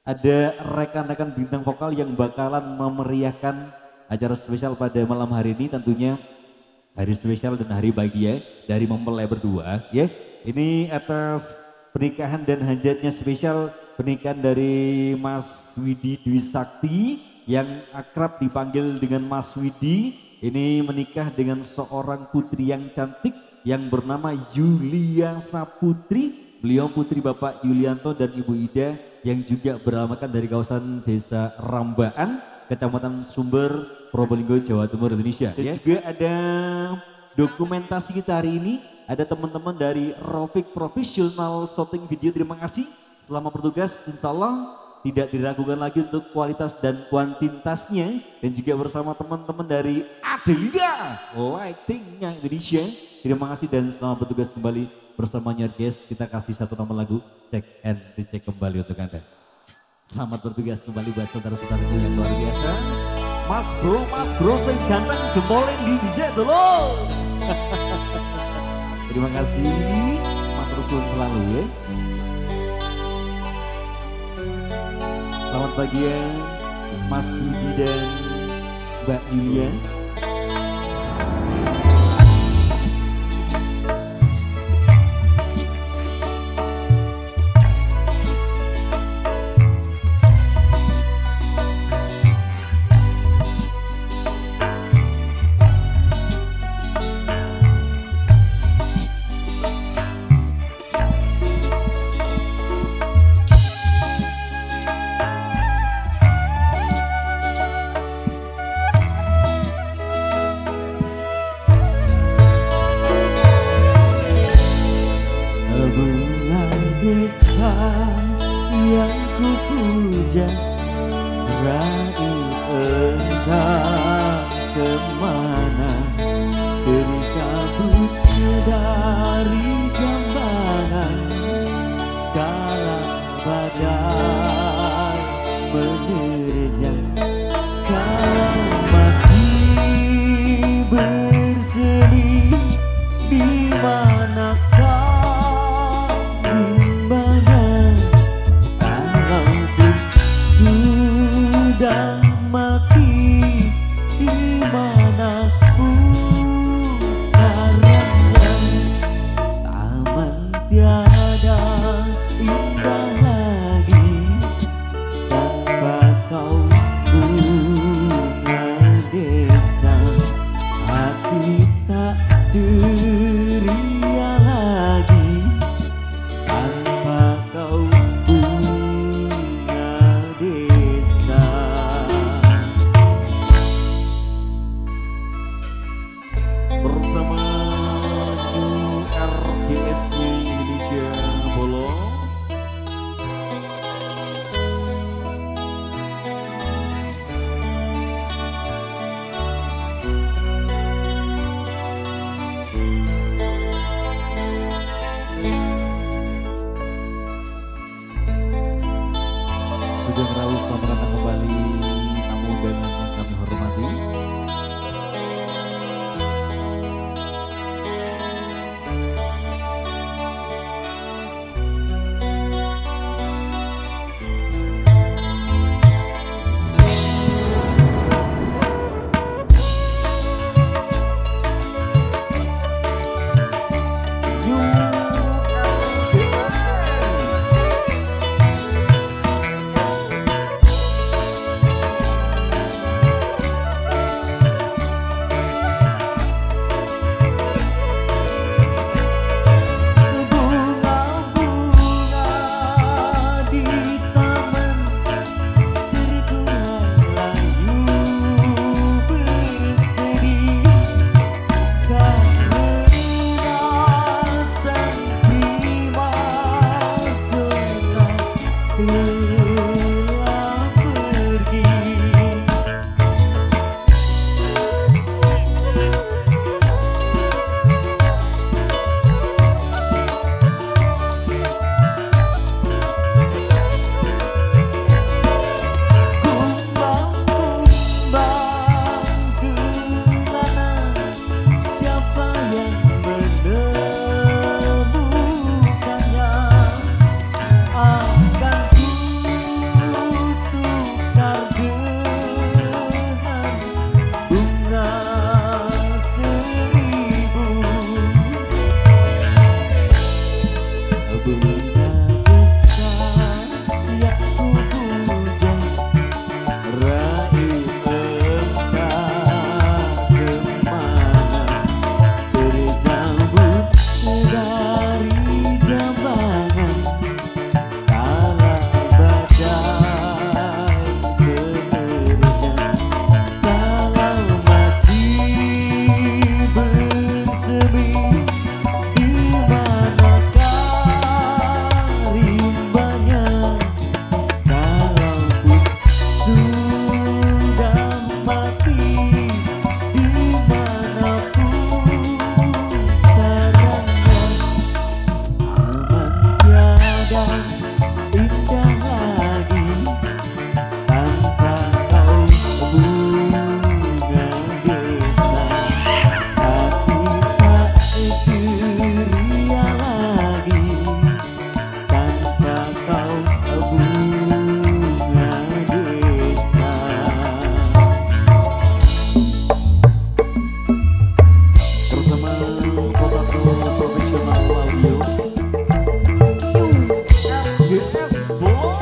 ada rekan-rekan bintang vokal yang bakalan memeriahkan acara spesial pada malam hari ini, tentunya hari spesial dan hari bahagia dari mempelai berdua ya. Ini atas pernikahan dan hajatnya spesial pernikahan dari Mas Widi Dwi Sakti yang akrab dipanggil dengan Mas Widi. Ini menikah dengan seorang putri yang cantik yang bernama Yulia Saputri. Beliau putri Bapak Yulianto dan Ibu Ida yang juga beralamatkan dari kawasan Desa Rambaan, Kecamatan Sumber, Probolinggo, Jawa Timur, Indonesia. Dan juga ada dokumentasi kita hari ini, ada teman-teman dari Rofik Professional Shooting Video. Terima kasih selama bertugas, insya Allah tidak diragukan lagi untuk kualitas dan kuantitasnya. Dan juga bersama teman-teman dari Adelia Lightingnya Indonesia. Terima kasih dan selamat bertugas kembali bersamanya guys. Kita kasih satu nama lagu cek and dicek kembali untuk Anda. Selamat bertugas kembali buat saudara-saudaraku yang luar biasa. Mas bro sing ganteng jempolin di DJ dulu. Terima kasih, Mas Rusun selalu ya. Selamat pagi ya, Mas Yudi dan Mbak Yulia. Desa yang ku puja, raih entah kemana, bercabut dari jalanan, kala badai menerjang, kala masih berseri di manakah sudah mati di mana pusaranya, taman tiada indah lagi tanpa kau, bunga desa hati tak ceria lagi tanpa kau, bunga desa. Bersama New RGSW Indonesia Bolong. Sugeng Rawu, selamat datang kembali tamu undangan yang kami hormati. Akan ku bunga desa. Bersama Potato Profesional Audio. Yes, Bolo.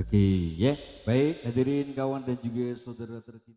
Oke, ya, baik hadirin kawan dan juga saudara tercinta.